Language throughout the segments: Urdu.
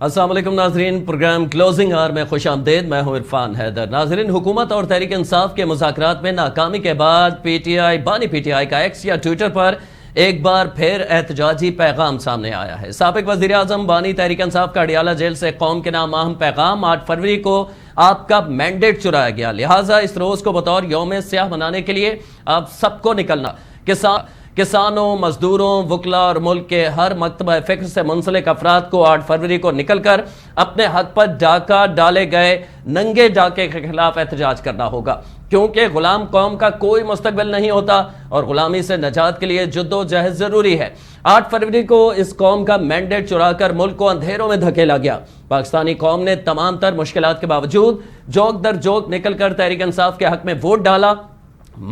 السلام علیکم ناظرین، پروگرام کلوزنگ آور میں خوش آمدید. میں ہوں عرفان حیدر. ناظرین، حکومت اور تحریک انصاف کے مذاکرات میں ناکامی کے بعد بانی پی ٹی آئی کا ایکس یا ٹویٹر پر ایک بار پھر احتجاجی پیغام سامنے آیا ہے. سابق وزیر اعظم بانی تحریک انصاف کا اڈیالہ جیل سے قوم کے نام اہم پیغام: 8 فروری کو آپ کا مینڈیٹ چرایا گیا، لہٰذا اس روز کو بطور یوم سیاہ منانے کے لیے آپ سب کو نکلنا. کسانوں، مزدوروں، وکلا اور ملک کے ہر مکتبہ فکر سے منسلک افراد کو 8 فروری کو نکل کر اپنے حق پر ڈاکہ ڈالے گئے ننگے ڈاکے کے خلاف احتجاج کرنا ہوگا، کیونکہ غلام قوم کا کوئی مستقبل نہیں ہوتا اور غلامی سے نجات کے لیے جد و جہد ضروری ہے. 8 فروری کو اس قوم کا مینڈیٹ چرا کر ملک کو اندھیروں میں دھکیلا گیا. پاکستانی قوم نے تمام تر مشکلات کے باوجود جوک در جوک نکل کر تحریک انصاف کے حق میں ووٹ ڈالا،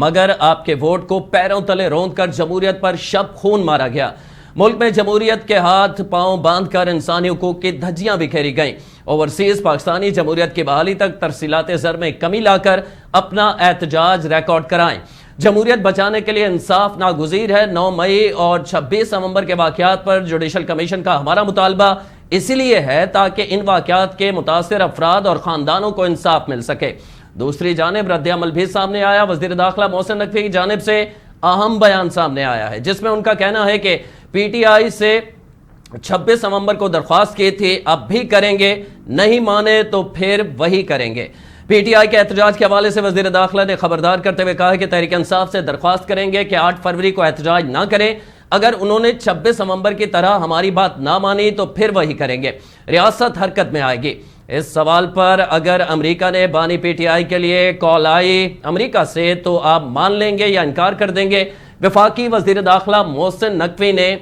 مگر آپ کے ووٹ کو پیروں تلے روند کر جمہوریت پر شب خون مارا گیا. ملک میں جمہوریت کے ہاتھ پاؤں باندھ کر انسانی حقوق کی دھجیاں بکھیری گئیں. اوورسیز پاکستانی جمہوریت کی بحالی تک ترسیلات زر میں کمی لا کر اپنا احتجاج ریکارڈ کرائیں. جمہوریت بچانے کے لیے انصاف ناگزیر ہے. 9 مئی اور 26 نومبر کے واقعات پر جوڈیشل کمیشن کا ہمارا مطالبہ اسی لیے ہے تاکہ ان واقعات کے متاثر افراد اور خاندانوں کو انصاف مل سکے. دوسری جانب رد عمل بھی سامنے آیا. وزیر داخلہ محسن نقوی کی جانب سے اہم بیان سامنے آیا ہے، جس میں ان کا کہنا ہے کہ پی ٹی آئی سے 26 نومبر کو درخواست کی تھی، اب بھی کریں گے، نہیں مانے تو پھر وہی کریں گے. پی ٹی آئی کے احتجاج کے حوالے سے وزیر داخلہ نے خبردار کرتے ہوئے کہا کہ تحریک انصاف سے درخواست کریں گے کہ 8 فروری کو احتجاج نہ کریں. اگر انہوں نے 26 نومبر کی طرح ہماری بات نہ مانی تو پھر وہی کریں گے. ریاست حرکت میں آئے گی. اس سوال پر اگر امریکہ نے بانی پی ٹی آئی کے لیے کال آئی امریکہ سے تو آپ مان لیں گے یا انکار کر دیں گے؟ وفاقی وزیر داخلہ محسن نقوی نے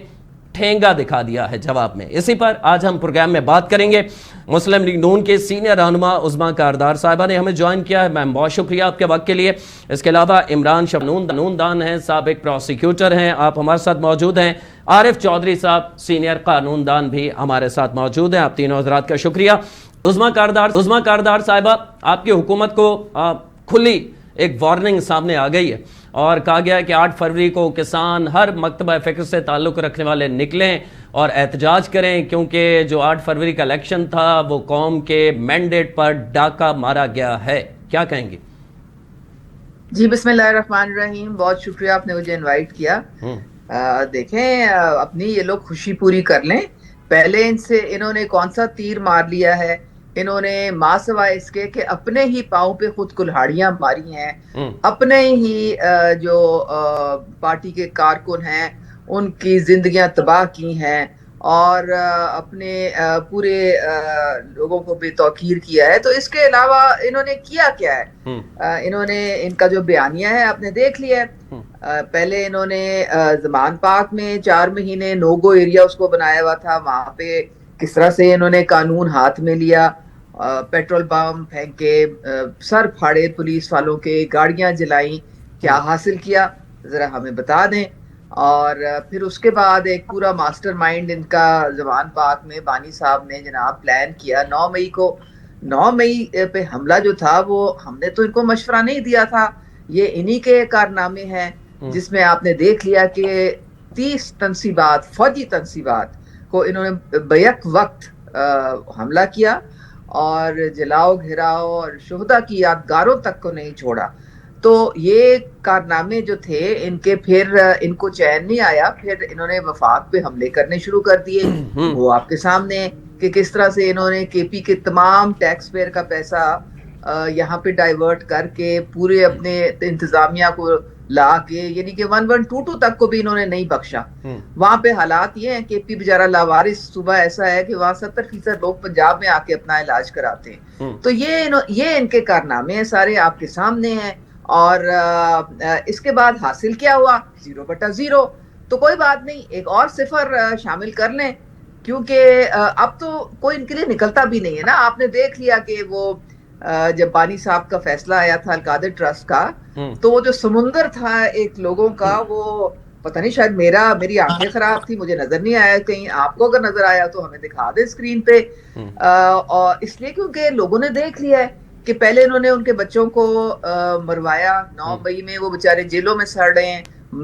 ٹھینگا دکھا دیا ہے جواب میں. اسی پر آج ہم پروگرام میں بات کریں گے. مسلم لیگ نون کے سینئر رہنما عظمیٰ کاردار صاحبہ نے ہمیں جوائن کیا ہے. میم بہت شکریہ آپ کے وقت کے لیے. اس کے علاوہ عمران قانون دان ہیں، سابق پروسیکیوٹر ہیں، آپ ہمارے ساتھ موجود ہیں. عارف چودھری صاحب سینئر قانون دان بھی ہمارے ساتھ موجود ہیں. آپ تینوں حضرات کا شکریہ. عظمیٰ کاردار صاحبہ، آپ کی حکومت کو کھلی ایک وارننگ سامنے آ گئی ہے اور کہا گیا ہے کہ 8 فروری کو کسان ہر مکتبہ فکر سے تعلق رکھنے والے نکلیں اور احتجاج کریں، کیونکہ جو 8 فروری کا الیکشن تھا وہ قوم کے مینڈیٹ پر ڈاکہ مارا گیا ہے. کیا کہیں گی؟ جی بسم اللہ الرحمن الرحیم. بہت شکریہ آپ نے مجھے انوائٹ کیا. دیکھیں، اپنی یہ لوگ خوشی پوری کر لیں. پہلے انہوں نے کون سا تیر مار لیا ہے؟ انہوں نے ماں سوائے اس کے کہ اپنے ہی پاؤں پہ خود کلہاڑیاں ماری ہیں. اپنے ہی جو پارٹی کے کارکن ہیں ان کی زندگیاں تباہ کی ہیں اور اپنے پورے لوگوں کو بے توقیر کیا ہے. تو اس کے علاوہ انہوں نے کیا کیا ہے؟ انہوں نے ان کا جو بیانیہ ہے آپ نے دیکھ لیا ہے. پہلے انہوں نے زمان پاک میں 4 مہینے نوگو ایریا اس کو بنایا ہوا تھا. وہاں پہ کس طرح سے انہوں نے قانون ہاتھ میں لیا، پیٹرول بم پھینکے، سر پھاڑے پولیس والوں کے، گاڑیاں جلائیں. کیا حاصل کیا ذرا ہمیں بتا دیں. اور پھر اس کے بعد ایک پورا ماسٹر مائنڈ ان کا زمان پاک میں بانی صاحب نے جناب پلان کیا. 9 مئی پہ حملہ جو تھا وہ ہم نے تو ان کو مشورہ نہیں دیا تھا. یہ انہی کے کارنامے ہیں جس میں آپ نے دیکھ لیا کہ 30 تنصیبات، فوجی تنصیبات کو انہوں نے بیک وقت حملہ کیا اور جلاؤ گھراؤ اور شہداء کی یادگاروں تک کو نہیں چھوڑا. تو یہ کارنامے جو تھے ان کے، پھر ان کو چین نہیں آیا. پھر انہوں نے وفاق پہ حملے کرنے شروع کر دیے. وہ آپ کے سامنے ہے کہ کس طرح سے انہوں نے کے پی کے تمام ٹیکس پیئر کا پیسہ یہاں پہ ڈائیورٹ کر کے پورے اپنے انتظامیہ کو لا کے، یعنی کہ 1122 تک کو بھی انہوں نے نہیں بخشا. وہاں پہ حالات یہ ہیں کہ پی بیچارہ لاوارث صوبہ ایسا ہے کہ وہاں 70% لوگ پنجاب میں آ کے اپنا علاج کراتے ہیں. تو یہ ان کے کارنامے ہیں، سارے آپ کے سامنے ہیں. اور اس کے بعد حاصل کیا ہوا؟ 0/0. تو کوئی بات نہیں، ایک اور صفر شامل کر لیں، کیونکہ اب تو کوئی ان کے لیے نکلتا بھی نہیں ہے نا. آپ نے دیکھ لیا کہ وہ جب بانی صاحب کا فیصلہ آیا تھا القادر ٹرسٹ کا، تو وہ جو سمندر تھا ایک لوگوں کا، وہ پتہ نہیں، شاید میری آنکھیں خراب تھی، مجھے نظر نہیں آیا. کہیں آپ کو اگر نظر آیا تو ہمیں دکھا دیں اسکرین پہ. اور اس لیے کیونکہ لوگوں نے دیکھ لیا ہے کہ پہلے انہوں نے ان کے بچوں کو مروایا. 9 مئی میں وہ بیچارے جیلوں میں سڑ رہے ہیں.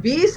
20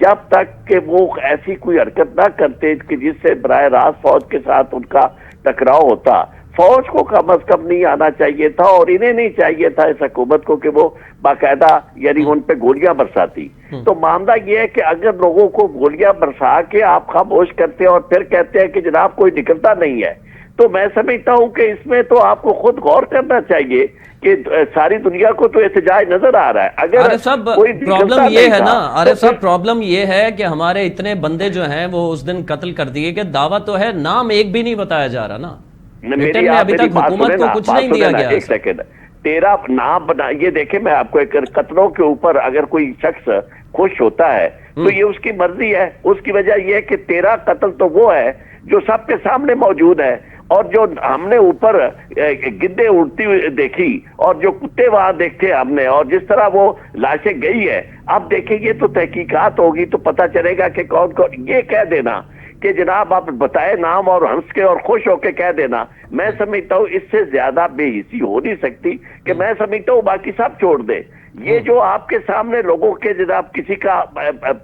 جب تک کہ وہ ایسی کوئی حرکت نہ کرتے کہ جس سے براہ راست فوج کے ساتھ ان کا ٹکراؤ ہوتا. فوج کو کم از کم نہیں آنا چاہیے تھا اور انہیں نہیں چاہیے تھا اس حکومت کو کہ وہ باقاعدہ یعنی ان پہ گولیاں برساتی. تو معاملہ یہ ہے کہ اگر لوگوں کو گولیاں برسا کے آپ خاموش کرتے ہیں اور پھر کہتے ہیں کہ جناب کوئی نکلتا نہیں ہے, تو میں سمجھتا ہوں کہ اس میں تو آپ کو خود غور کرنا چاہیے کہ ساری دنیا کو تو احتجاج نظر آ رہا ہے. اگر عارف صاحب کوئی پرابلم یہ ہے نا, عارف صاحب پرابلم یہ ہے کہ ہمارے اتنے بندے جو ہیں وہ اس دن قتل کر دیے کہ دعویٰ تو ہے, نام ایک بھی نہیں بتایا جا رہا نا. میری ابھی تک حکومت کو کچھ نہیں دیا گیا. ایک سیکنڈ, تیرا نام بنا, یہ دیکھیں میں آپ کو ایک قتلوں کے اوپر اگر کوئی شخص خوش ہوتا ہے تو یہ اس کی مرضی ہے. اس کی وجہ یہ ہے کہ تیرا قتل تو وہ ہے جو سب کے سامنے موجود ہے, اور جو ہم نے اوپر گدے اڑتی ہوئی دیکھی اور جو کتے وہاں دیکھتے ہم نے اور جس طرح وہ لاشیں گئی ہے, اب دیکھیں گے تو تحقیقات ہوگی تو پتہ چلے گا کہ کون کون. یہ کہہ دینا کہ جناب آپ بتائے نام اور ہنس کے اور خوش ہو کے کہہ دینا, میں سمجھتا ہوں اس سے زیادہ بے حسی ہو نہیں سکتی کہ میں سمجھتا ہوں باقی سب چھوڑ دے. یہ جو آپ کے سامنے لوگوں کے جناب کسی کا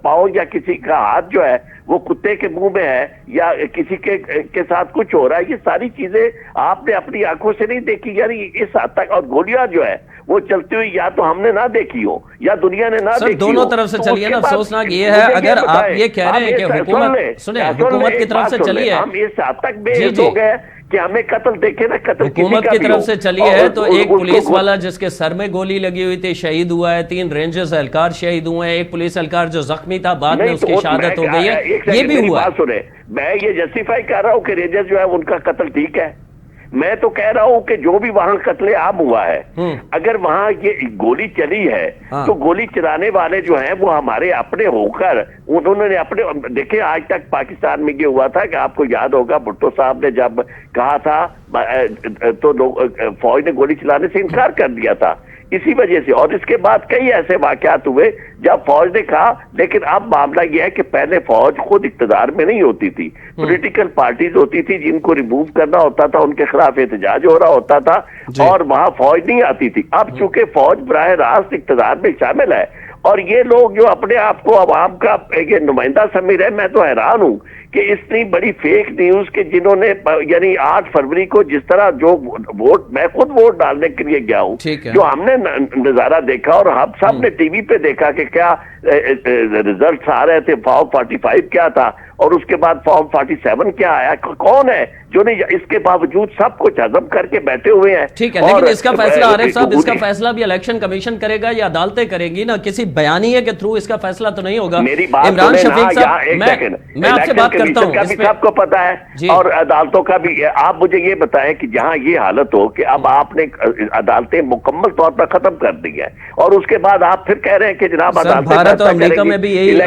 پاؤں یا کسی کا ہاتھ جو ہے وہ کتے کے منہ میں ہے یا کسی کے ساتھ کچھ ہو رہا ہے, یہ ساری چیزیں آپ نے اپنی آنکھوں سے نہیں دیکھی یعنی اس حد تک. اور گولیاں جو ہے وہ چلتی ہوئی یا تو ہم نے نہ دیکھی ہو یا دنیا نے نہ دیکھی ہو. دونوں طرف سے چلیے نا. افسوسناک یہ ہے اگر آپ یہ کہہ رہے ہیں کہ حکومت سنیں حکومت کی طرف سے چلی ہے, ہم اس حد تک بے حس ہو گئے کہ ہمیں قتل دیکھے نا, قتل حکومت کی طرف سے چلی ہے تو ایک پولیس والا جس کے سر میں گولی لگی ہوئی تھی شہید ہوا ہے, 3 رینجرز اہلکار شہید ہوئے ہیں, ایک پولیس اہلکار جو زخمی تھا بعد میں اس کی شہادت ہو گئی ہے. یہ بھی ہوا ہے. میں یہ جسٹیفائی کر رہا ہوں کہ رینجرز جو ہے ان کا قتل ٹھیک ہے. میں تو کہہ رہا ہوں کہ جو بھی وہاں قتل عام ہوا ہے, اگر وہاں یہ گولی چلی ہے تو گولی چلانے والے جو ہیں وہ ہمارے اپنے ہو کر انہوں نے اپنے دیکھیں آج تک پاکستان میں یہ ہوا تھا کہ آپ کو یاد ہوگا بھٹو صاحب نے جب کہا تھا تو فوج نے گولی چلانے سے انکار کر دیا تھا اسی وجہ سے, اور اس کے بعد کئی ایسے واقعات ہوئے جب فوج نے کہا. لیکن اب معاملہ یہ ہے کہ پہلے فوج خود اقتدار میں نہیں ہوتی تھی, پولیٹیکل پارٹیز ہوتی تھی جن کو ریموو کرنا ہوتا تھا, ان کے خلاف احتجاج ہو رہا ہوتا تھا اور وہاں فوج نہیں آتی تھی. اب چونکہ فوج براہ راست اقتدار میں شامل ہے اور یہ لوگ جو اپنے آپ کو عوام کا ایک نمائندہ سمجھ رہے, میں تو حیران ہوں کہ اتنی بڑی فیک نیوز کہ جنہوں نے یعنی 8 فروری کو جس طرح جو ووٹ, میں خود ووٹ ڈالنے کے لیے گیا ہوں, جو ہم نے نظارہ دیکھا اور ہم سب نے ٹی وی پہ دیکھا کہ کیا ریزلٹس آ رہے تھے, فارم 45 کیا تھا اور اس کے بعد فارم 47 کیا آیا, کون ہے جو نہیں اس کے باوجود سب کچھ ہضم کر کے بیٹھے ہوئے ہیں. ٹھیک ہے, لیکن اس کا فیصلہ عارف صاحب اس کا فیصلہ بھی الیکشن کمیشن کرے گا یا عدالتیں کریں گی نا, کسی بیانیے کے تھرو اس کا فیصلہ تو نہیں ہوگا. عمران شفیق صاحب میں آپ سے بات کرتا ہوں, اس پہ سب کو پتا ہے اور عدالتوں کا بھی. آپ مجھے یہ بتائیں کہ جہاں یہ حالت ہو کہ اب آپ نے عدالتیں مکمل طور پر ختم کر دی ہیں اور اس کے بعد آپ پھر کہہ رہے ہیں کہ جناب عدالتیں بھارت اور امریکہ میں بھی یہی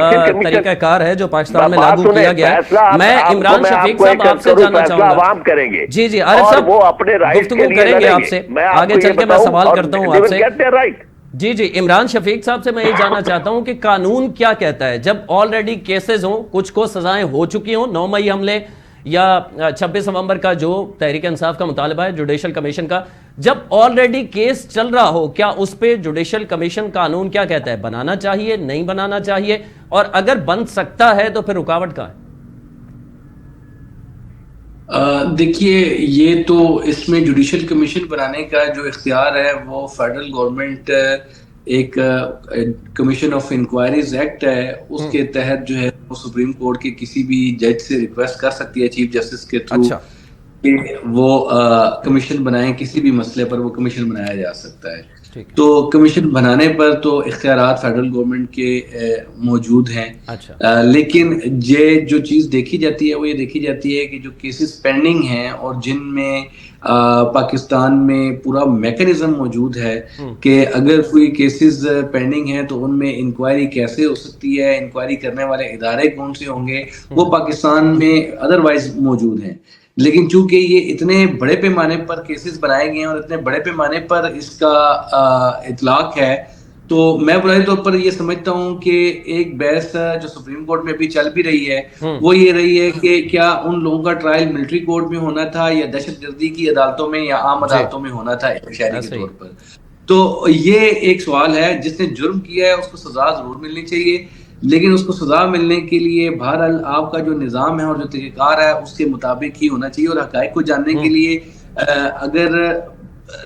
طریقہ کار ہے جو پاکستان میں لاگو کیا گیا ہے. میں عمران شفیق صاحب آپ سے جاننا چاہوں گا, عوام کریں گے جی عارف صاحب وہ اپنے گفتگو کریں گے آپ سے, آگے چل کے میں سوال کرتا ہوں آپ سے. جی عمران شفیق صاحب سے میں یہ جاننا چاہتا ہوں کہ قانون کیا کہتا ہے جب آلریڈی کیسز ہوں, کچھ کو سزائیں ہو چکی ہوں, 9 مئی حملے یا 26 نومبر کا جو تحریک انصاف کا مطالبہ ہے جوڈیشل کمیشن کا, جب آلریڈی کیس چل رہا ہو, کیا اس پہ جوڈیشل کمیشن قانون کیا کہتا ہے, بنانا چاہیے نہیں بنانا چاہیے, اور اگر بن سکتا ہے تو پھر رکاوٹ کہاں ہے؟ دیکھیے یہ تو اس میں جوڈیشل کمیشن بنانے کا جو اختیار ہے وہ فیڈرل گورنمنٹ ایک کمیشن آف انکوائریز ایکٹ ہے, اس کے تحت جو ہے وہ سپریم کورٹ کے کسی بھی جج سے ریکویسٹ کر سکتی ہے چیف جسٹس کے تھرو کہ وہ کمیشن بنائیں, کسی بھی مسئلے پر وہ کمیشن بنایا جا سکتا ہے. تو کمیشن بنانے پر تو اختیارات فیڈرل گورنمنٹ کے موجود ہیں, لیکن یہ جو چیز دیکھی جاتی ہے وہ یہ دیکھی جاتی ہے کہ جو کیسز پینڈنگ ہیں اور جن میں پاکستان میں پورا میکانزم موجود ہے کہ اگر کوئی کیسز پینڈنگ ہیں تو ان میں انکوائری کیسے ہو سکتی ہے, انکوائری کرنے والے ادارے کون سے ہوں گے, وہ پاکستان میں ادروائز موجود ہیں. لیکن چونکہ یہ اتنے بڑے پیمانے پر کیسز بنائے گئے ہیں اور اتنے بڑے پیمانے پر اس کا اطلاق ہے, تو میں بنیادی طور پر یہ سمجھتا ہوں کہ ایک بحث جو سپریم کورٹ میں ابھی چل بھی رہی ہے وہ یہ رہی ہے کہ کیا ان لوگوں کا ٹرائل ملٹری کورٹ میں ہونا تھا یا دہشت گردی کی عدالتوں میں یا عام عدالتوں میں ہونا تھا شہری کے طور پر. تو یہ ایک سوال ہے, جس نے جرم کیا ہے اس کو سزا ضرور ملنی چاہیے, لیکن اس کو سزا ملنے کے لیے بہرحال آپ کا جو نظام ہے اور جو طریقہ کار ہے اس کے مطابق ہی ہونا چاہیے. اور حقائق کو جاننے کے لیے اگر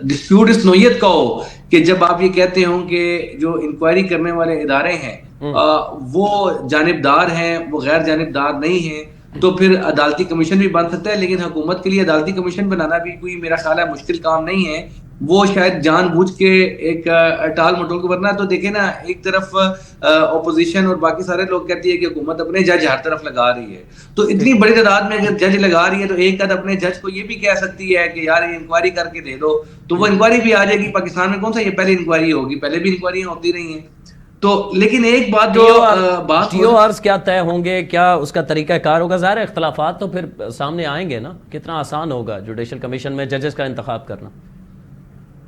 ڈسپیوٹ اس نوعیت کا ہو کہ جب آپ یہ کہتے ہوں کہ جو انکوائری کرنے والے ادارے ہیں وہ جانبدار ہیں, وہ غیر جانبدار نہیں ہیں, تو پھر عدالتی کمیشن بھی بن سکتا ہے. لیکن حکومت کے لیے عدالتی کمیشن بنانا بھی کوئی میرا خیال ہے مشکل کام نہیں ہے. وہ شاید جان بوجھ کے ایک ٹال مٹول کو ورنہ تو دیکھیں نا, ایک طرف اپوزیشن اور باقی سارے لوگ کہتی ہے کہ حکومت اپنے جج ہر طرف لگا رہی ہے, تو اتنی بڑی تعداد میں اگر جج لگا رہی ہے تو ایک اپنے جج کو یہ بھی کہہ سکتی ہے کہ یار یہ انکوائری کر کے دے دو, تو وہ انکوائری بھی آ جائے گی. پاکستان میں کون سا یہ پہلی انکوائری ہوگی, پہلے بھی انکوائریاں ہوتی رہی ہیں. تو لیکن ایک بات جو بات ٹی او آرز کیا طے ہوں گے, کیا اس کا طریقہ کار ہوگا؟ ظاہر ہے اختلافات تو پھر سامنے آئیں گے نا, کتنا آسان ہوگا جوڈیشل کمیشن میں ججز کا انتخاب کرنا؟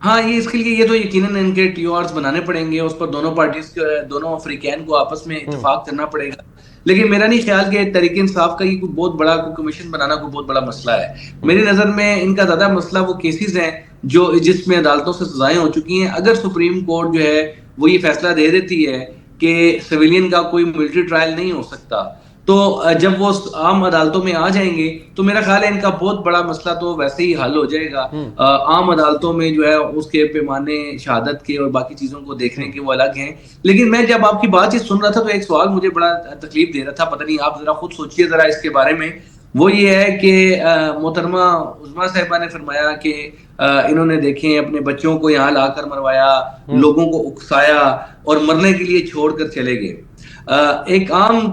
ہاں یہ اس کے لیے یہ تو یقیناً ان کے ٹی او آرز بنانے پڑیں گے, اس پر دونوں پارٹیز دونوں فریقین کو آپس میں اتفاق کرنا پڑے گا. لیکن میرا نہیں خیال کہ تحریک انصاف کا یہ کوئی بہت بڑا کمیشن بنانا کوئی بہت بڑا مسئلہ ہے. میری نظر میں ان کا زیادہ مسئلہ وہ کیسز ہیں جو جس میں عدالتوں سے سزائیں ہو چکی ہیں. اگر سپریم کورٹ جو ہے وہ یہ فیصلہ دے دیتی ہے کہ سویلین کا کوئی ملٹری ٹرائل نہیں ہو سکتا, تو جب وہ عام عدالتوں میں آ جائیں گے تو میرا خیال ہے ان کا بہت بڑا مسئلہ تو ویسے ہی حل ہو جائے گا. عام عدالتوں میں جو ہے اس کے پیمانے شہادت کے اور باقی چیزوں کو دیکھنے کے وہ الگ ہیں. لیکن میں جب آپ کی بات چیت سن رہا تھا تو ایک سوال مجھے بڑا تکلیف دے رہا تھا, پتہ نہیں آپ ذرا خود سوچئے ذرا اس کے بارے میں. وہ یہ ہے کہ محترمہ عظمیٰ صاحبہ نے فرمایا کہ انہوں نے دیکھیں اپنے بچوں کو یہاں لا کر مروایا, لوگوں کو اکسایا اور مرنے کے لیے چھوڑ کر چلے گئے. ایک عام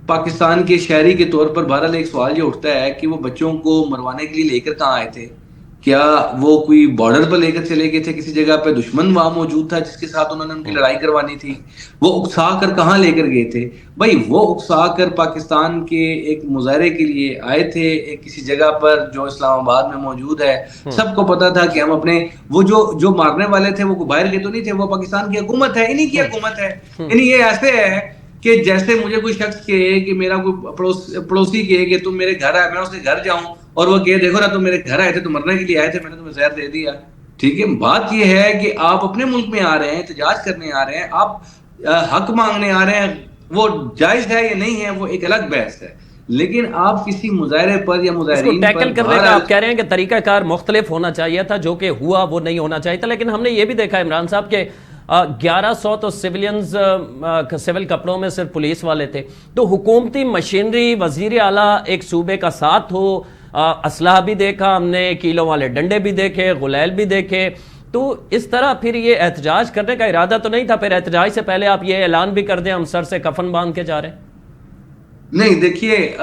پاکستان کے شہری کے طور پر بہرحال ایک سوال یہ اٹھتا ہے کہ وہ بچوں کو مروانے کے لیے لے کر کہاں آئے تھے؟ کیا وہ کوئی بارڈر پر لے کر چلے گئے تھے کسی جگہ پہ, دشمن وہاں موجود تھا جس کے ساتھ انہوں نے ان کی لڑائی کروانی تھی؟ وہ اکسا کر کہاں لے کر گئے تھے؟ بھائی وہ اکسا کر پاکستان کے ایک مظاہرے کے لیے آئے تھے ایک کسی جگہ پر جو اسلام آباد میں موجود ہے. سب کو پتا تھا کہ ہم اپنے وہ جو مارنے والے تھے وہ باہر کے تو نہیں تھے, وہ پاکستان کی حکومت ہے, انہی کی حکومت ہے. یعنی یہ ایسے ہے کہ جیسے مجھے کوئی شخص کہے کہ میرا کوئی پڑوسی کہے کہ تم میرے گھر آئے, میں اس کے گھر جاؤں اور وہ کہے دیکھو نا تم میرے گھر آئے تھے, تم مرنے کے لیے آئے تھے, میں نے تمہیں زہر دے دیا. ٹھیک ہے, بات یہ ہے کہ آپ اپنے ملک میں آ رہے ہیں, احتجاج کرنے آ رہے ہیں, آپ حق مانگنے آ رہے ہیں, وہ جائز ہے یا نہیں ہے وہ ایک الگ بحث ہے. لیکن آپ کسی مظاہرے پر یا مظاہرین پر ٹیکل کرنے کا آپ کہہ رہے ہیں کہ طریقہ کار مختلف ہونا چاہیے تھا, جو کہ ہوا وہ نہیں ہونا چاہیے تھا. لیکن ہم نے یہ بھی دیکھا عمران صاحب کہ 1100 تو سیولینز سول کپڑوں میں صرف پولیس والے تھے. تو حکومتی مشینری, وزیر اعلیٰ ایک صوبے کا ساتھ ہو, اسلحہ بھی دیکھا ہم نے, کیلوں والے ڈنڈے بھی دیکھے, غلیل بھی دیکھے, تو اس طرح پھر یہ احتجاج کرنے کا ارادہ تو نہیں تھا؟ پھر احتجاج سے پہلے آپ یہ اعلان بھی کر دیں ہم سر سے کفن باندھ کے جا رہے ہیں. نہیں دیکھیے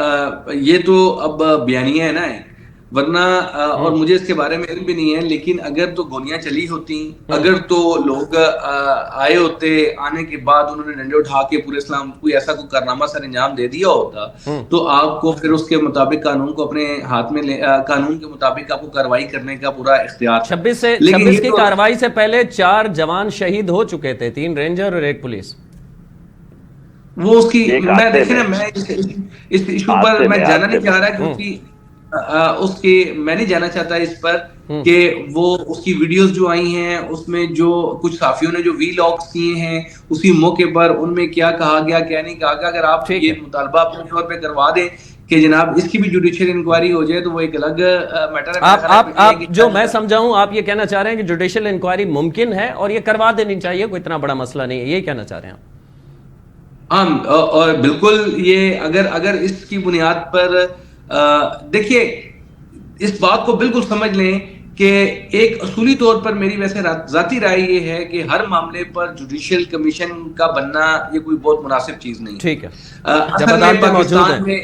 یہ تو اب بیانیہ ہے نا, ورنہ اور مجھے اس کے بارے میں علم بھی نہیں ہے, لیکن اگر تو گولیاں چلی ہوتی, اگر تو لوگ آئے ہوتے, آنے کے بعد انہوں نے ڈنڈے اٹھا کے پورے اسلام کوئی ایسا کوئی کارنامہ سر انجام دے دیا ہوتا, تو آپ کو پھر اس کے مطابق قانون کو اپنے ہاتھ میں قانون کے مطابق آپ کو کارروائی کرنے کا پورا اختیار. 26 کی کارروائی سے پہلے 4 جوان شہید ہو چکے تھے, 3 رینجر اور 1 پولیس. وہ اس کی میں دیکھیں نا, میں اس ایشو پر میں جانا نہیں چاہ رہا کیونکہ اس کے میں نہیں جانا چاہتا اس پر کہ وہ اس کی ویڈیوز جو آئی ہیں اس میں جو کچھ صحافیوں نے جو وی لاگز کیے ہیں اسی موقع پر ان میں کیا کہا گیا کیا نہیں کہا گیا. اگر آپ یہ مطالبہ اپنے طور پہ کروا دیں کہ جناب اس کی بھی جوڈیشل انکوائری ہو جائے تو وہ ایک الگ میٹر ہے. آپ جو میں سمجھا ہوں آپ یہ کہنا چاہ رہے ہیں کہ جوڈیشل انکوائری ممکن ہے اور یہ کروا دینی چاہیے, کوئی اتنا بڑا مسئلہ نہیں ہے, یہی کہنا چاہ رہے ہیں آپ؟ اور بالکل یہ اگر اس کی بنیاد پر دیکھیے اس بات کو بالکل سمجھ لیں کہ ایک اصولی طور پر میری ویسے ذاتی رائے یہ ہے کہ ہر معاملے پر جوڈیشل کمیشن کا بننا یہ کوئی بہت مناسب چیز نہیں. ٹھیک ہے, پاکستان میں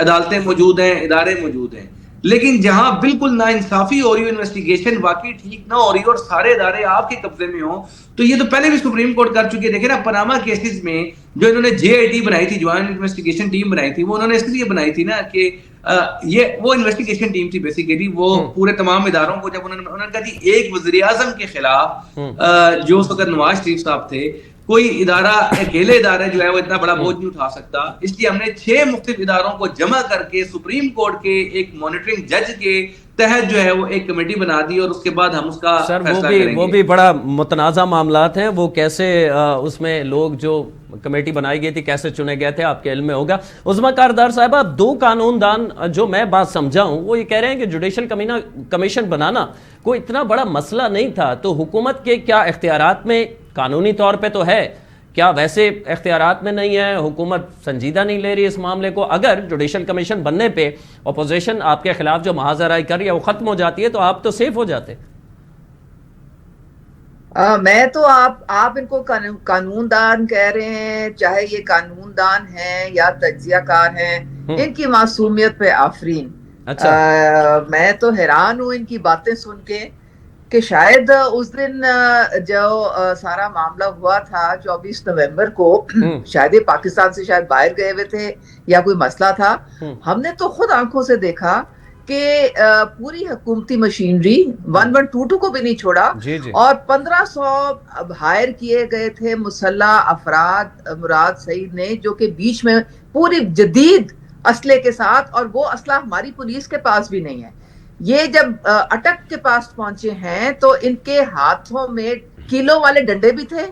عدالتیں موجود ہیں, ادارے موجود ہیں, لیکن جہاں بالکل نا انصافی ہو رہی ہو, انویسٹیگیشن واقعی ٹھیک نہ ہو رہی ہو اور سارے ادارے آپ کے قبضے میں ہوں, تو یہ تو پہلے بھی سپریم کورٹ کر چکی ہے. دیکھیں نا پاناما کیسز میں جو انہوں نے JIT بنائی تھی, جوائنٹ انویسٹیگیشن ٹیم بنائی تھی, وہ انہوں نے اس لیے بنائی تھی نا کہ یہ وہ انویسٹیگیشن ٹیم تھی بیسیکلی, وہ پورے تمام اداروں کو جب انہوں نے کہا جی ایک وزیر اعظم کے خلاف جو اس وقت نواز شریف صاحب تھے, کوئی ادارہ اکیلے ادارے جو ہے وہ اتنا بڑا بوجھ نہیں اٹھا سکتا, اس لیے ہم نے 6 مختلف اداروں کو جمع کر کے سپریم کورٹ کے ایک مانیٹرنگ جج کے تحت جو ہے وہ ایک کمیٹی بنا دی اور اس کے بعد ہم اس کا فیصلہ کریں گے. وہ بھی بڑا متنازع معاملات ہیں, وہ کیسے اس میں لوگ جو کمیٹی بنائی گئی تھی کیسے چنے گئے تھے آپ کے علم میں ہوگا. عظمیٰ کاردار صاحبہ, 2 قانون دان جو میں بات سمجھا ہوں وہ یہ کہہ رہے ہیں کہ جوڈیشل کمیشن بنانا کوئی اتنا بڑا مسئلہ نہیں تھا, تو حکومت کے کیا اختیارات میں قانونی طور پہ تو ہے, کیا ویسے اختیارات میں نہیں ہے, حکومت سنجیدہ نہیں لے رہی اس معاملے کو؟ اگر جوڈیشل کمیشن بننے پہ اپوزیشن آپ کے خلاف جو محاذ رائی کر رہی ہے وہ ختم ہو جاتی ہے تو آپ تو سیف ہو جاتے. میں تو آپ ان کو قانون دان کہہ رہے ہیں, چاہے یہ قانون دان ہیں یا تجزیہ کار ہیں, ان کی معصومیت پہ آفرین. میں تو حیران ہوں ان کی باتیں سن کے کہ شاید اس دن جو سارا معاملہ ہوا تھا 24 نومبر کو, شاید پاکستان سے شاید باہر گئے ہوئے تھے یا کوئی مسئلہ تھا. ہم نے تو خود آنکھوں سے دیکھا کہ پوری حکومتی مشینری 1122 کو بھی نہیں چھوڑا, اور 1500 ہائر کیے گئے تھے مسلح افراد مراد سعید نے, جو کہ بیچ میں پوری جدید اسلحے کے ساتھ, اور وہ اسلحہ ہماری پولیس کے پاس بھی نہیں ہے. یہ جب اٹک کے پاس پہنچے ہیں تو ان کے ہاتھوں میں کلو والے ڈنڈے بھی تھے,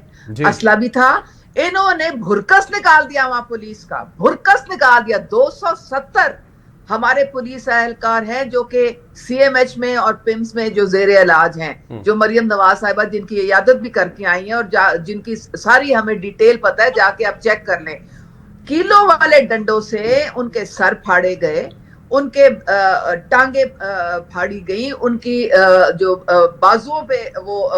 اسلحہ بھی تھا. انہوں نے بھرکس نکال دیا وہاں پولیس کا, بھرکس نکال دیا. 270 ہمارے پولیس اہلکار ہیں جو کہ سی ایم ایچ میں اور پمس میں جو زیر علاج ہیں, جو مریم نواز صاحبہ جن کی عیادت بھی کر کے آئی ہیں اور جن کی ساری ہمیں ڈیٹیل پتہ ہے, جا کے آپ چیک کر لیں. کلو والے ڈنڈوں سے ان کے سر پھاڑے گئے, ان کے ٹانگیں پھاڑی گئیں, ان کی جو بازوؤں پہ وہ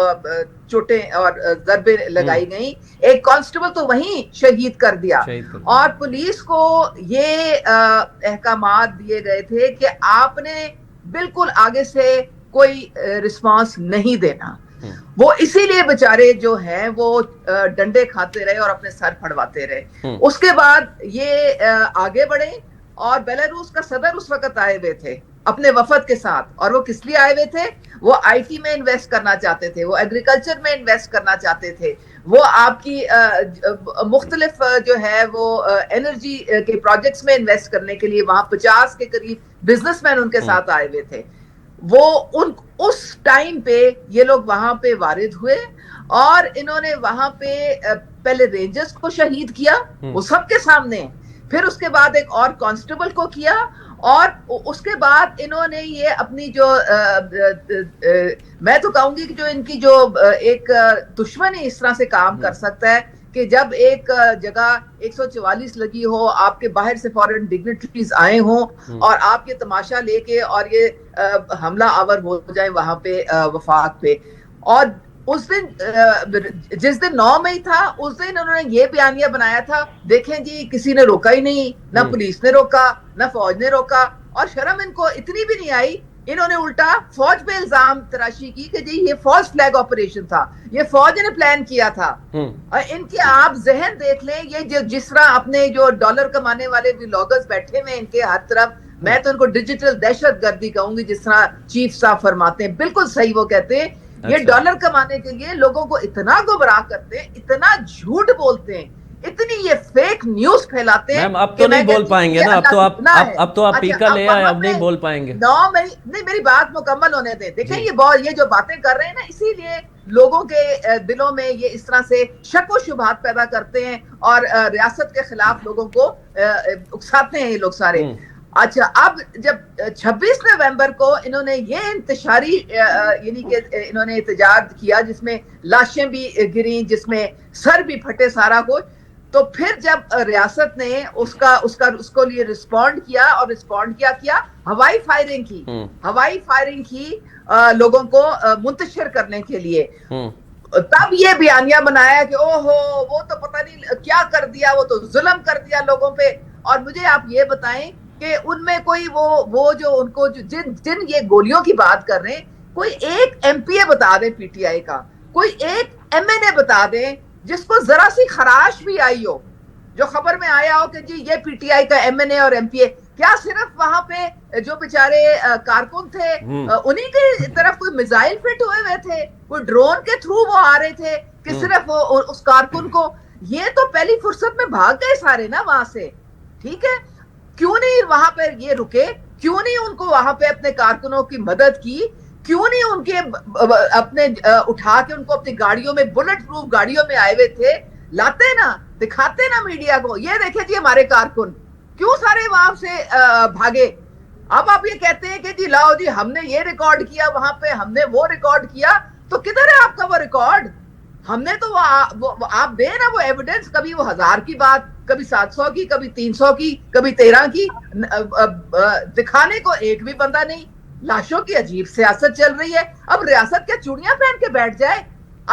چوٹیں اور ضربیں لگائی گئیں. ایک کانسٹیبل تو وہیں شہید کر دیا. اور پولیس کو یہ احکامات دیے گئے تھے کہ آپ نے بالکل آگے سے کوئی رسپانس نہیں دینا. وہ اسی لیے بیچارے جو ہیں وہ ڈنڈے کھاتے رہے اور اپنے سر پھڑواتے رہے. اس کے بعد یہ آگے بڑھے, اور بیلاروس کا صدر اس وقت آئے ہوئے تھے اپنے وفد کے ساتھ. اور وہ کس لیے آئے ہوئے تھے؟ وہ آئی ٹی میں انویسٹ کرنا چاہتے تھے, وہ ایگریکلچر میں انویسٹ کرنا چاہتے تھے, وہ آپ کی مختلف جو ہے وہ انرجی کے پروجیکٹس میں انویسٹ کرنے کے لیے وہاں 50 کے قریب بزنس مین ان کے ساتھ آئے ہوئے تھے. وہ اس ٹائم پہ یہ لوگ وہاں پہ وارد ہوئے, اور انہوں نے وہاں پہ پہلے رینجرز کو شہید کیا, وہ سب کے سامنے. پھر اس کے بعد ایک اور کانسٹیبل کو کیا, اور اس کے بعد انہوں نے یہ اپنی جو میں تو کہوں گی کہ جو ان کی جو ایک دشمنی اس طرح سے کام کر سکتا ہے کہ جب ایک جگہ 144 لگی ہو, آپ کے باہر سے فورن ڈگنیٹریز آئے ہوں اور آپ یہ تماشا لے کے اور یہ حملہ آور ہو جائے وہاں پہ وفاق پہ. اور اس دن جس دن 9 مئی تھا اس دن انہوں نے یہ بیانیہ بنایا تھا, دیکھیں جی کسی نے روکا ہی نہیں, نہ پولیس نے روکا نہ فوج نے روکا. اور شرم ان کو اتنی بھی نہیں آئی, انہوں نے الٹا فوج پہ الزام تراشی کی کہ جی یہ فالس فلیگ آپریشن تھا, یہ فوج نے پلان کیا تھا. اور ان کے آپ ذہن دیکھ لیں, یہ جس طرح اپنے جو ڈالر کمانے والے ولاگرز بیٹھے ہوئے ان کے ہر طرف, میں تو ان کو ڈیجیٹل دہشت گردی کہوں گی, جس طرح چیف صاحب فرماتے ہیں, بالکل صحیح وہ کہتے ہیں. یہ ڈالر کمانے کے لیے لوگوں کو اتنا گمراہ کرتے ہیں, اتنا جھوٹ بولتے ہیں, اتنی یہ فیک نیوز پھیلاتے ہیں. اب تو نہیں بول پائیں گے نا, اب تو آپ پیکا لے آئے, اب نہیں بول پائیں گے. 9 مئی نہیں, میری بات مکمل ہونے دیں. دیکھیں یہ جو باتیں کر رہے ہیں نا, اسی لیے لوگوں کے دلوں میں یہ اس طرح سے شک و شبہات پیدا کرتے ہیں اور ریاست کے خلاف لوگوں کو اکساتے ہیں یہ لوگ سارے. اچھا, اب جب 26 نومبر کو انہوں نے یہ انتشاری یعنی کہ انہوں نے احتجاج کیا جس میں لاشیں بھی گریں, جس میں سر بھی پھٹے, سارا کچھ, تو پھر جب ریاست نے اس کو لیے رسپونڈ کیا, اور رسپونڈ کیا ہوائی فائرنگ کی لوگوں کو منتشر کرنے کے لیے. تب یہ بیانیہ بنایا کہ اوہو وہ تو پتہ نہیں کیا کر دیا, وہ تو ظلم کر دیا لوگوں پہ. اور مجھے آپ یہ بتائیں کہ ان میں کوئی وہ جو ان کو جن یہ گولیوں کی بات کر رہے ہیں, کوئی ایک ایم پی اے بتا دیں پی ٹی آئی کا, کوئی ایک ایم این اے بتا دیں جس کو ذرا سی خراش بھی آئی ہو, جو خبر میں آیا ہو کہ جی یہ پی ٹی آئی کا ایم این اے اور ایم پی اے. کیا صرف وہاں پہ جو بیچارے کارکن تھے انہی کی طرف کوئی میزائل فٹ ہوئے تھے, کوئی ڈرون کے تھرو وہ آ رہے تھے کہ صرف اس کارکن کو؟ یہ تو پہلی فرصت میں بھاگ گئے سارے نا وہاں سے. ٹھیک ہے, کیوں نہیں وہاں پہ یہ رکے, کیوں نہیں ان کو وہاں پہ اپنے کارکنوں کی مدد کی؟ کیوں نہیں ان کے اپنے اٹھا کے ان کو اپنی گاڑیوں میں، بلٹ پروف گاڑیوں میں آئے ہوئے تھے، لاتے نا، دکھاتے نا میڈیا کو، یہ دیکھیں جی ہمارے کارکن، کیوں سارے وہاں سے بھاگے؟ اب آپ یہ کہتے ہیں کہ جی لاؤ جی ہم نے یہ ریکارڈ کیا وہاں پہ، ہم نے وہ ریکارڈ کیا، تو کدھر ہے آپ کا وہ ریکارڈ؟ ہم نے تو آپ دیں نا وہ ایویڈنس، کبھی وہ 1000 کی بات، کبھی 700 کی، کبھی 300 کی، کبھی 13 کی، دکھانے کو ایک بھی بندہ نہیں۔ لاشوں کی عجیب سیاست چل رہی ہے۔ اب ریاست کیا چوڑیاں پہن کے بیٹھ جائے؟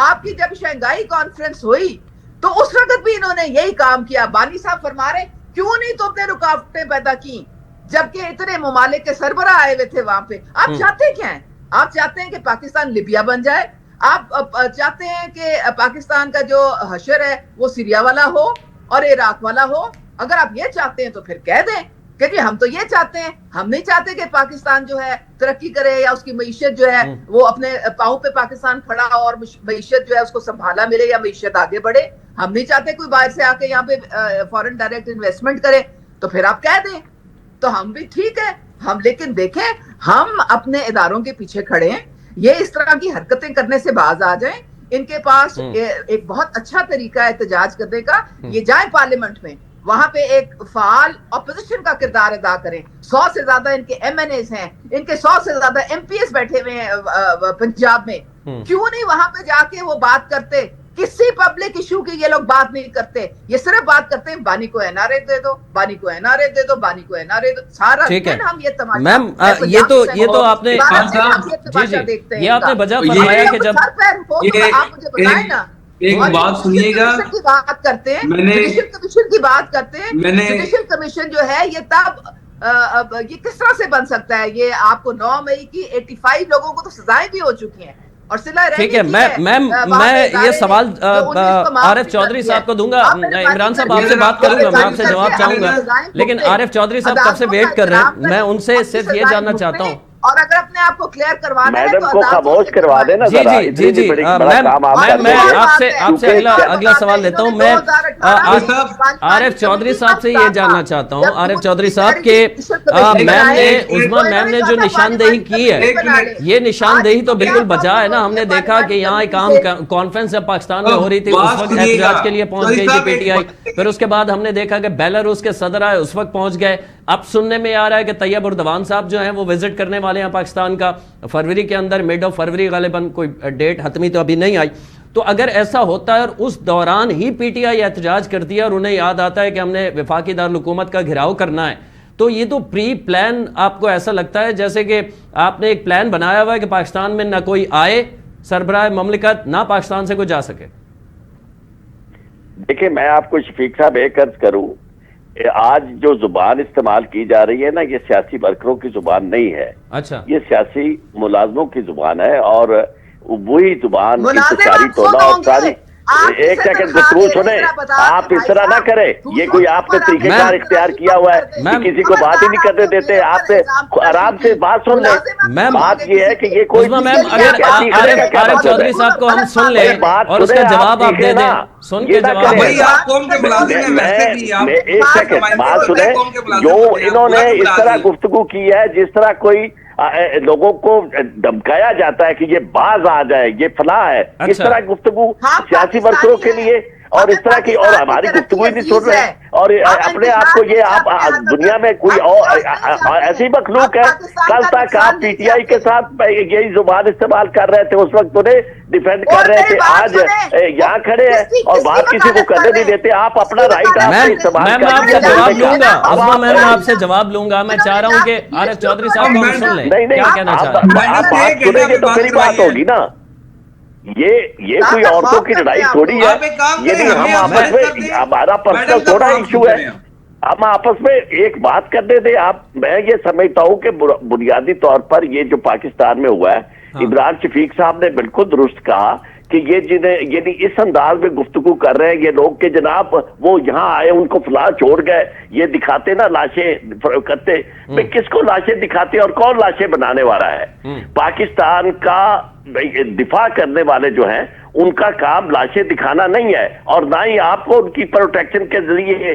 آپ کی جب شنگھائی کانفرنس ہوئی تو اس وقت بھی انہوں نے یہی کام کیا۔ بانی صاحب فرما رہے کیوں نہیں تم نے رکاوٹیں پیدا کی، جبکہ اتنے ممالک کے سربراہ آئے ہوئے تھے وہاں پہ؟ آپ چاہتے کیا ہیں؟ آپ چاہتے ہیں کہ پاکستان لیبیا بن جائے؟ آپ چاہتے ہیں کہ پاکستان کا جو حشر ہے وہ سیریا والا ہو اور عراق والا ہو؟ اگر آپ یہ چاہتے ہیں تو پھر کہہ دیں کہ جی ہم تو یہ چاہتے ہیں، ہم نہیں چاہتے کہ پاکستان جو ہے ترقی کرے یا اس کی معیشت جو ہے وہ اپنے پاؤں پہ پاکستان کھڑا ہو اور معیشت جو ہے اس کو سنبھالا ملے یا معیشت آگے بڑھے۔ ہم نہیں چاہتے کوئی باہر سے آ کے یہاں پہ فورن ڈائریکٹ انویسٹمنٹ کرے، تو پھر آپ کہہ دیں تو ہم بھی ٹھیک ہے۔ ہم لیکن دیکھیں ہم اپنے اداروں کے پیچھے کھڑے ہیں، یہ اس طرح کی حرکتیں کرنے سے باز آ جائیں۔ ان کے پاس ایک بہت اچھا طریقہ ہے احتجاج کرنے کا، یہ جائیں پارلیمنٹ میں، وہاں پہ ایک فعال اپوزیشن کا کردار ادا کریں۔ 100 سے زیادہ ان کے ایم این ایز ہیں، ان کے 100 سے زیادہ ایم پی ایس بیٹھے ہوئے ہیں پنجاب میں، کیوں نہیں وہاں پہ جا کے وہ بات کرتے؟ کسی پبلک ایشو کی یہ لوگ بات نہیں کرتے، یہ صرف بات کرتے ہیں بانی کو این آر اے دے دو، بانی کو این آر اے دے دو، بانی کو این آر اے دو، سارا دن ہم یہ تماشا۔ میم یہ تو آپ نے یہ آپ نے بجا فرمایا کہ جب آپ مجھے بتائیں نا، ایک بات سنیے گا، کی بات کرتے ہیں، جوڈیشل کمیشن کی بات کرتے ہیں، جوڈیشل کمیشن جو ہے یہ تب یہ کس طرح سے بن سکتا ہے؟ یہ آپ کو 9 مئی کی 85 لوگوں کو تو سزائیں بھی ہو چکی ہیں۔ ٹھیک ہے، میں یہ سوال عارف چودھری صاحب کو دوں گا۔ عمران صاحب آپ سے بات کروں گا، میں آپ سے جواب چاہوں گا، لیکن عارف چودھری صاحب کب سے ویٹ کر رہے ہیں، میں ان سے صرف یہ جاننا چاہتا ہوں۔ اور اگر اپنے آپ کو کلیئر کروا دیں میڈم کو خاموش کروا دینا ذرا۔ جی میں آپ سے اگلا سوال لیتا ہوں۔ میں عارف چودھری صاحب سے یہ جاننا چاہتا ہوں، عارف چودھری صاحب کہ عظمیٰ میم نے جو نشاندہی کی ہے، یہ نشاندہی تو بالکل بجا ہے نا۔ ہم نے دیکھا کہ یہاں ایک عام کانفرنس جب پاکستان میں ہو رہی تھی اس وقت احتجاج کے لیے پہنچ گئی تھی پی ٹی آئی، پھر اس کے بعد ہم نے دیکھا کہ بیلاروس کے صدر آئے، اس وقت پہنچ گئے۔ اب سننے میں آ رہا ہے کہ طیب اردوان صاحب جو ہیں وہ وزٹ کرنے والے ہیں پاکستان کا فروری کے اندر، مڈ آف فروری غالباً، کوئی ڈیٹ حتمی تو ابھی نہیں آئی۔ تو اگر ایسا ہوتا ہے اور اس دوران ہی پی ٹی آئی احتجاج کرتی ہے اور انہیں یاد آتا ہے کہ ہم نے وفاقی دارالحکومت کا گھیراؤ کرنا ہے، تو یہ تو پری پلان آپ کو ایسا لگتا ہے جیسے کہ آپ نے ایک پلان بنایا ہوا ہے کہ پاکستان میں نہ کوئی آئے سربراہ مملکت، نہ پاکستان سے کوئی جا سکے؟ دیکھیں میں آپ کو شفیق صاحب ایک عرض کروں، آج جو زبان استعمال کی جا رہی ہے نا، یہ سیاسی ورکروں کی زبان نہیں ہے، اچھا یہ سیاسی ملازموں کی زبان ہے، اور وہی زبان انتشاری ٹولہ اور ساری۔ ایک سیکنڈ گفتگو سنیں، آپ اس طرح نہ کریں، یہ کوئی آپ نے طریقہ کار اختیار کیا ہوا ہے کہ کسی کو بات ہی نہیں کرنے دیتے، آپ سے آرام سے بات سن لیں۔ بات یہ ہے کہ یہ کوئی عارف چودھری صاحب کو ہم سن لیں اور اس کا جواب آپ دے دیں، سن کے جواب دیں۔ ایک سیکنڈ بات سنیں، جو انہوں نے اس طرح گفتگو کی ہے جس طرح کوئی لوگوں کو دھمکایا جاتا ہے کہ یہ باز آ جائے، یہ فلاں ہے، اس طرح گفتگو سیاسی ورکروں کے لیے اور اس طرح کی، اور ہماری گفتگو ہی نہیں سن رہے، اور اپنے آپ کو یہ آپ دنیا میں کوئی اور ایسی مخلوق ہے۔ کل تک آپ پی ٹی آئی کے ساتھ یہی زبان استعمال کر رہے تھے، اس وقت انہیں ڈیفینڈ کر رہے تھے، آج یہاں کھڑے ہیں اور بات کسی کو کرنے نہیں دیتے۔ آپ اپنا رائٹ آپ استعمال کر آپ سے جواب لوں گا، عظمیٰ میں آپ سے جواب لوں گا۔ میں چاہ رہا ہوں کہ عارف چودھری صاحب کو ہم سن لیں، کیا کہنا چاہ رہے ہیں؟ آپ بات سنیں گے تو میری بات ہوگی نا۔ یہ کوئی عورتوں کی لڑائی تھوڑی ہے، یہ نہیں، ہم آپس میں ہمارا پرسنل تھوڑا ایشو ہے، ہم آپس میں ایک بات کرنے دیں۔ میں یہ سمجھتا ہوں کہ بنیادی طور پر یہ جو پاکستان میں ہوا ہے، عمران شفیق صاحب نے بالکل درست کہا کہ یہ جنہیں یعنی اس انداز میں گفتگو کر رہے ہیں یہ لوگ کہ جناب وہ یہاں آئے ان کو فلاں چھوڑ گئے، یہ دکھاتے نا لاشیں کرتے، میں کس کو لاشیں دکھاتے اور کون لاشیں بنانے والا ہے؟ پاکستان کا دفاع کرنے والے جو ہیں ان کا کام لاشیں دکھانا نہیں ہے، اور نہ ہی آپ کو ان کی پروٹیکشن کے ذریعے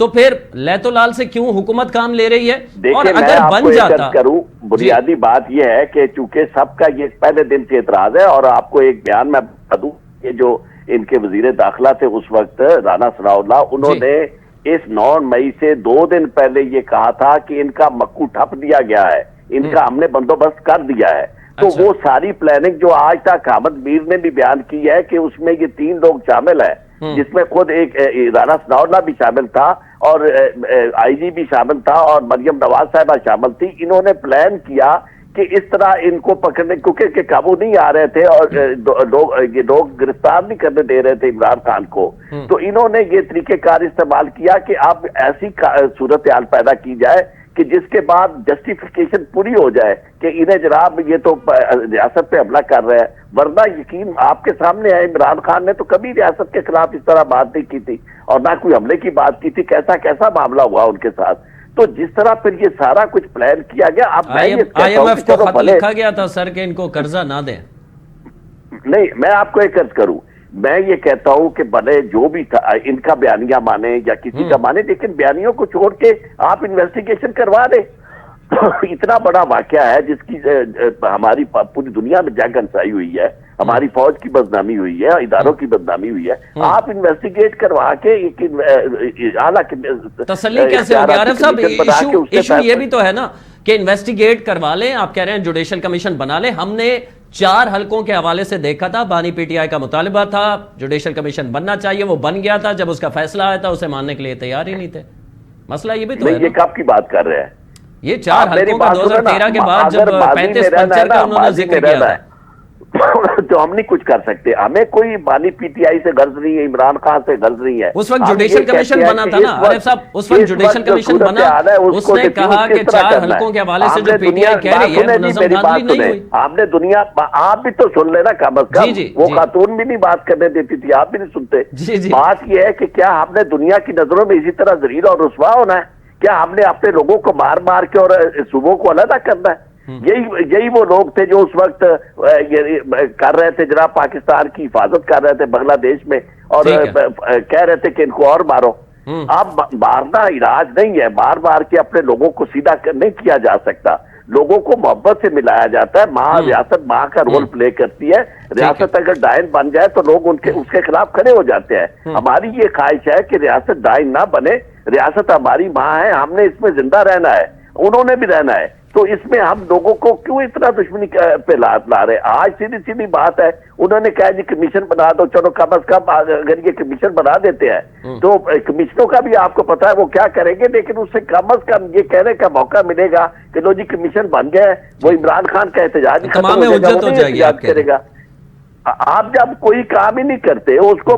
تو پھر لیتو لال سے کیوں حکومت کام لے رہی ہے؟ اور دیکھیں میں اگر آپ بن کو جاتا کروں، بنیادی بات یہ ہے کہ چونکہ سب کا یہ پہلے دن سے اعتراض ہے، اور آپ کو ایک بیان میں بتا دوں کہ جو ان کے وزیر داخلہ تھے اس وقت رانا ثناء اللہ، انہوں نے اس 9 مئی سے 2 دن پہلے یہ کہا تھا کہ ان کا مکو ٹھپ دیا گیا ہے، ان کا ہم نے بندوبست کر دیا ہے۔ تو وہ ساری پلاننگ جو آج تک احمد میر نے بھی بیان کی ہے کہ اس میں یہ 3 لوگ شامل ہیں، جس میں خود ایک رانا ثناء اللہ بھی شامل تھا اور آئی جی بھی شامل تھا اور مریم نواز صاحبہ شامل تھی۔ انہوں نے پلان کیا کہ اس طرح ان کو پکڑنے، کیونکہ قابو نہیں آ رہے تھے اور یہ لوگ گرفتار نہیں کرنے دے رہے تھے عمران خان کو، تو انہوں نے یہ طریقہ کار استعمال کیا کہ اب ایسی صورتحال پیدا کی جائے کہ جس کے بعد جسٹیفیکیشن پوری ہو جائے کہ انہیں جناب یہ تو ریاست پہ حملہ کر رہے ہیں، ورنہ یقین آپ کے سامنے ہے عمران خان نے تو کبھی ریاست کے خلاف اس طرح بات نہیں کی تھی اور نہ کوئی حملے کی بات کی تھی، کیسا معاملہ ہوا ان کے ساتھ۔ تو جس طرح پھر یہ سارا کچھ پلان کیا گیا، اب میں یہ کہتا ہوں IMF کو خط لکھا گیا تھا سر کہ ان کو قرضہ نہ دیں۔ نہیں، میں آپ کو ایک عرض کروں، میں یہ کہتا ہوں کہ بھلے جو بھی تھا ان کا بیانیہ مانے یا کسی کا مانے، لیکن بیانیوں کو چھوڑ کے آپ انویسٹیگیشن کروا دیں۔ اتنا بڑا واقعہ ہے جس کی ہماری پوری دنیا میں جنگ انسائی ہوئی ہے، ہماری فوج کی بدنامی ہوئی ہے، اداروں کی بدنامی ہوئی ہے، آپ انویسٹیگیٹ کروا کے تسلی کیسے ہوگی عارف صاحب؟ ایشو یہ بھی تو ہے نا کہ انویسٹیگیٹ کروا لیں، آپ کہہ رہے ہیں جوڈیشل کمیشن بنا لیں۔ ہم نے 4 حلقوں کے حوالے سے دیکھا تھا، بانی پی ٹی آئی کا مطالبہ تھا جوڈیشل کمیشن بننا چاہیے، وہ بن گیا تھا، جب اس کا فیصلہ آیا تھا اسے ماننے کے لیے تیار ہی نہیں تھے۔ مسئلہ یہ بھی تو ہے، یہ کب کی بات کر رہے ہیں؟ یہ 4 حلقوں کا 2013 کے بعد جب 35 پنچر کا انہوں نے ذکر کیا تھا تو ہم نہیں کچھ کر سکتے، ہمیں کوئی بانی پی ٹی آئی سے غرض نہیں ہے، عمران خان سے غرض نہیں ہے۔ اس وقت جوڈیشل کمیشن بنا تھا نا عارف صاحب، اس وقت جوڈیشل کمیشن بنا، اس نے کہا کہ 4 حلقوں کے حوالے سے جو پی ٹی آئی کہہ رہی ہے منظم دھاندلی نہیں ہوئی۔ آپ نے دنیا، آپ بھی تو سن لینا کم از کم، وہ خاتون بھی نہیں بات کرنے دیتی تھی، آپ بھی نہیں سنتے۔ بات یہ ہے کہ کیا ہم نے دنیا کی نظروں میں اسی طرح ذلیل اور رسوا ہونا ہے؟ کیا ہم نے اپنے لوگوں کو مار مار کے اور صوبوں کو علیحدہ کرنا ہے؟ یہی وہ لوگ تھے جو اس وقت کر رہے تھے جناب، پاکستان کی حفاظت کر رہے تھے بنگلہ دیش میں، اور کہہ رہے تھے کہ ان کو اور مارو۔ اب مارنا علاج نہیں ہے، مار کے اپنے لوگوں کو سیدھا نہیں کیا جا سکتا، لوگوں کو محبت سے ملایا جاتا ہے۔ ماں، ریاست ماں کا رول پلے کرتی ہے، ریاست اگر ڈائن بن جائے تو لوگ اس کے خلاف کھڑے ہو جاتے ہیں۔ ہماری یہ خواہش ہے کہ ریاست ڈائن نہ بنے، ریاست ہماری ماں ہے، ہم نے اس میں زندہ رہنا ہے، انہوں نے بھی رہنا ہے، تو اس میں ہم لوگوں کو کیوں اتنا دشمنی پہ لا رہے؟ آج سیدھی بات ہے، انہوں نے کہا جی کمیشن بنا دو، چلو کم از کم اگر یہ کمیشن بنا دیتے ہیں تو کمیشنوں کا بھی آپ کو پتا ہے وہ کیا کریں گے، لیکن اس سے کم از کم یہ کہنے کا موقع ملے گا کہ لو جی کمیشن بن گئے، وہ عمران خان کا احتجاج ختم ہو جائے گا، وہ نہیں احتجاج کرے گا۔ آپ جب کوئی کام ہی نہیں کرتے اس کو،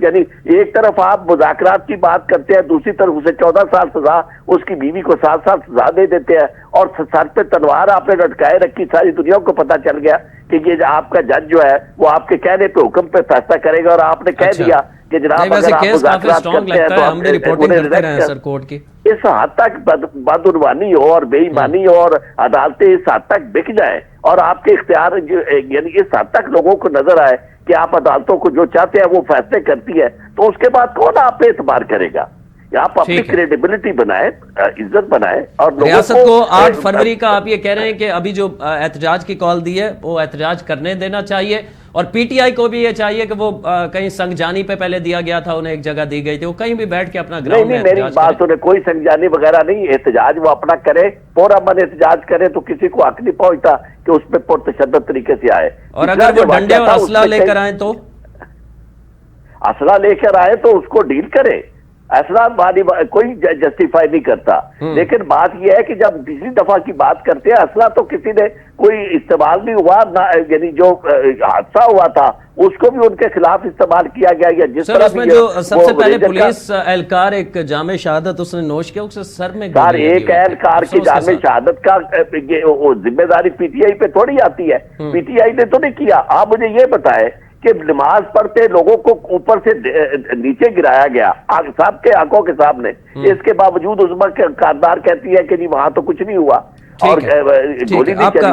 یعنی ایک طرف آپ مذاکرات کی بات کرتے ہیں، دوسری طرف اسے 14 سال سزا، اس کی بیوی کو 7 سال سزا دے دیتے ہیں، اور سر پہ تلوار آپ نے لٹکائے رکھی، ساری دنیا کو پتا چل گیا کہ یہ آپ کا جج جو ہے وہ آپ کے کہنے پہ حکم پہ فیصلہ کرے گا، اور آپ نے کہہ دیا کہ جناب اگر آپ مذاکرات کرتے ہیں تو ہم نے رپورٹنگ کرتے رہے ہیں سر کورٹ کی۔ اس حد تک بدعنوانی ہو اور بے ایمانی ہو اور عدالتیں اس حد تک بک جائیں اور آپ کے اختیار یعنی اس حد تک لوگوں کو نظر آئے کہ آپ عدالتوں کو جو چاہتے ہیں وہ فیصلے کرتی ہے، تو اس کے بعد کون آپ پہ اعتبار کرے گا؟ آپ اپنی کریڈیبلٹی بنائیں، عزت بنائیں، اور ریاست کو 8 فروری کا آپ یہ کہہ رہے ہیں کہ ابھی جو احتجاج کی کال دی ہے وہ احتجاج کرنے دینا چاہیے، اور پی ٹی آئی کو بھی یہ چاہیے کہ وہ کہیں سنگ جانی پہ پہلے دیا گیا تھا، انہیں ایک جگہ دی گئی تھی، وہ کہیں بھی بیٹھ کے اپنا گراؤنڈ میں میری بات سنیں، کوئی سنگ جانی وغیرہ نہیں، احتجاج وہ اپنا کرے، پورا من احتجاج کرے، تو کسی کو حق نہیں پہنچتا کہ اس پہ پرتشدد طریقے سے آئے۔ اور اگر وہ ڈنڈے اور اسلحہ لے کر آئیں تو اسلحہ لے کر آئے تو اس کو ڈیل کرے، اسلحہ کوئی جسٹیفائی نہیں کرتا، لیکن بات یہ ہے کہ جب پچھلی دفعہ کی بات کرتے ہیں، اسلحہ تو کسی نے کوئی استعمال نہیں ہوا، یعنی جو حادثہ ہوا تھا اس کو بھی ان کے خلاف استعمال کیا گیا، یا جس طرح بھی جو سب سے پہلے پولیس اہلکار ایک جامع شہادت اس نے نوش کیا، اسے سر میں ایک اہلکار کی جامع شہادت کا ذمہ داری پی ٹی آئی پہ تھوڑی آتی ہے، پی ٹی آئی نے تو نہیں کیا۔ آپ مجھے یہ بتائیں کہ نماز پڑھتے لوگوں کو اوپر سے نیچے گرایا گیا سب کے آنکھوں کے سامنے، اس کے باوجود عظما کے کاردار کہتی ہے کہ جی وہاں تو کچھ نہیں ہوا اور گولی نہیں چلی۔